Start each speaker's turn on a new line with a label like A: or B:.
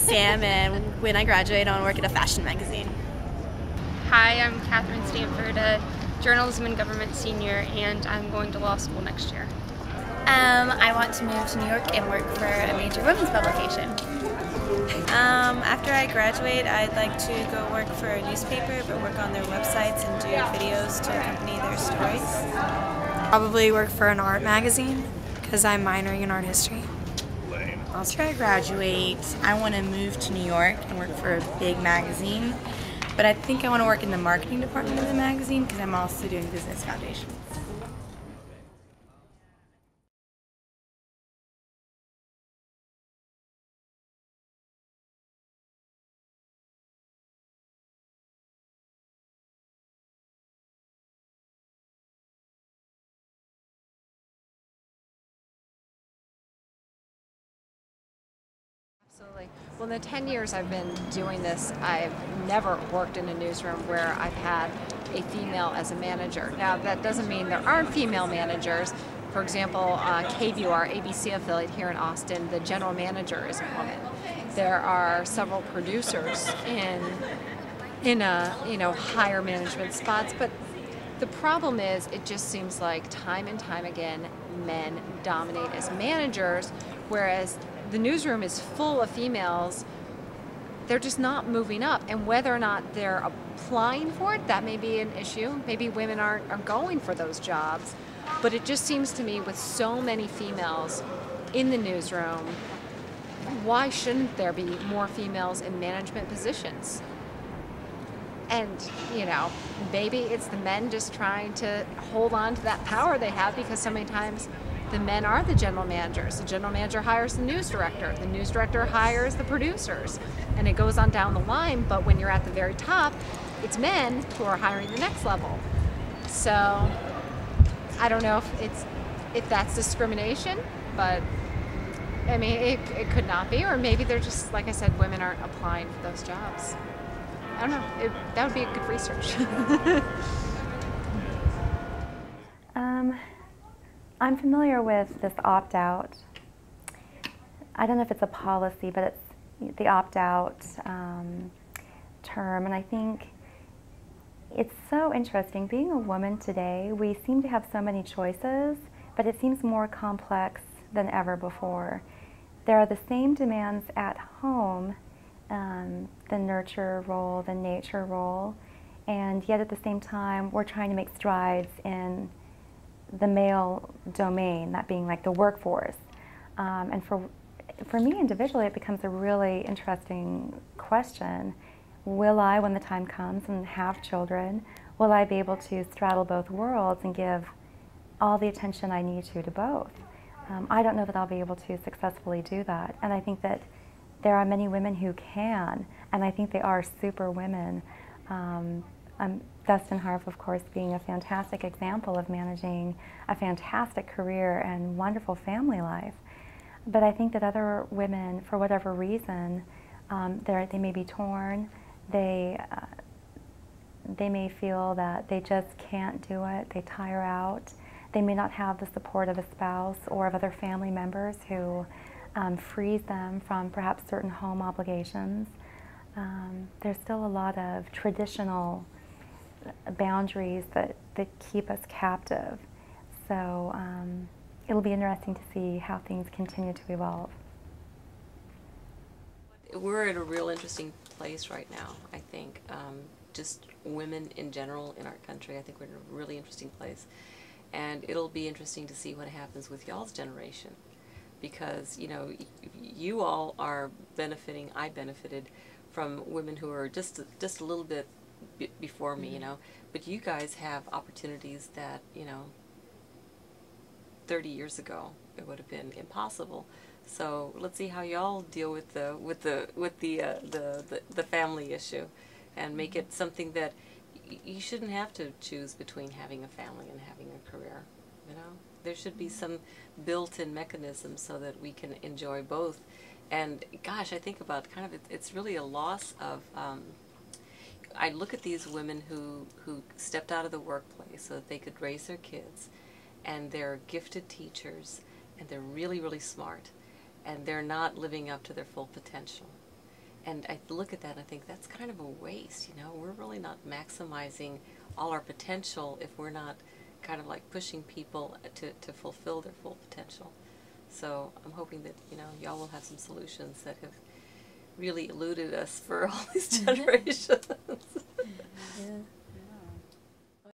A: Sam, and when I graduate, I want to work at a fashion magazine.
B: Hi, I'm Catherine Stanford, a journalism and government senior, and I'm going to law school next year.
C: I want to move to New York and work for a major women's publication.
D: After I graduate, I'd like to go work for a newspaper, but work on their websites and do videos to accompany their stories.
E: Probably work for an art magazine because I'm minoring in art history.
F: After I graduate, I want to move to New York and work for a big magazine, but I think I want to work in the marketing department of the magazine because I'm also doing business foundations.
G: Absolutely. Well, in the 10 years I've been doing this, I've never worked in a newsroom where I've had a female as a manager. Now, that doesn't mean there aren't female managers. For example, KVUR, our ABC affiliate here in Austin, the general manager is a woman. There are several producers in higher management spots, but the problem is it just seems like time and time again men dominate as managers, whereas the newsroom is full of females. They're just not moving up, and whether or not they're applying for it, that may be an issue. Maybe women aren't going for those jobs, but it just seems to me with so many females in the newsroom, why shouldn't there be more females in management positions? And, maybe it's the men just trying to hold on to that power they have, because so many times the men are the general managers. The general manager hires the news director hires the producers, and it goes on down the line. But when you're at the very top, it's men who are hiring the next level. So I don't know if that's discrimination, but I mean, it could not be, or maybe they're just, like I said, women aren't applying for those jobs. I don't know. That would be a good research.
H: I'm familiar with this opt-out. I don't know if it's a policy, but it's the opt-out term, and I think it's so interesting. Being a woman today, we seem to have so many choices, but it seems more complex than ever before. There are the same demands at home, the nurture role, the nature role, and yet at the same time we're trying to make strides in the male domain, that being like the workforce. And for me individually, it becomes a really interesting question. Will I, when the time comes and have children, will I be able to straddle both worlds and give all the attention I need to both? I don't know that I'll be able to successfully do that, and I think that there are many women who can, and I think they are super women. Dustin Harf, of course, being a fantastic example of managing a fantastic career and wonderful family life. But I think that other women, for whatever reason, they may be torn. They may feel that they just can't do it. They tire out. They may not have the support of a spouse or of other family members who frees them from perhaps certain home obligations. There's still a lot of traditional boundaries that keep us captive. So it'll be interesting to see how things continue to evolve.
I: We're in a real interesting place right now, I think. Just women in general in our country, I think we're in a really interesting place. And it'll be interesting to see what happens with y'all's generation. Because, you all are benefiting, I benefited from women who are just a little bit before me, but you guys have opportunities that, 30 years ago it would have been impossible. So let's see how y'all deal with the family issue, and make it something that you shouldn't have to choose between having a family and having a career. There should be some built-in mechanism so that we can enjoy both. And gosh, I think about it's really a loss of. I look at these women who stepped out of the workplace so that they could raise their kids, and they're gifted teachers, and they're really, really smart, and they're not living up to their full potential. And I look at that and I think that's kind of a waste, you know. We're really not maximizing all our potential if we're not kind of like pushing people to fulfill their full potential. So I'm hoping that, you know, y'all will have some solutions that have really eluded us for all these generations.
A: Yeah.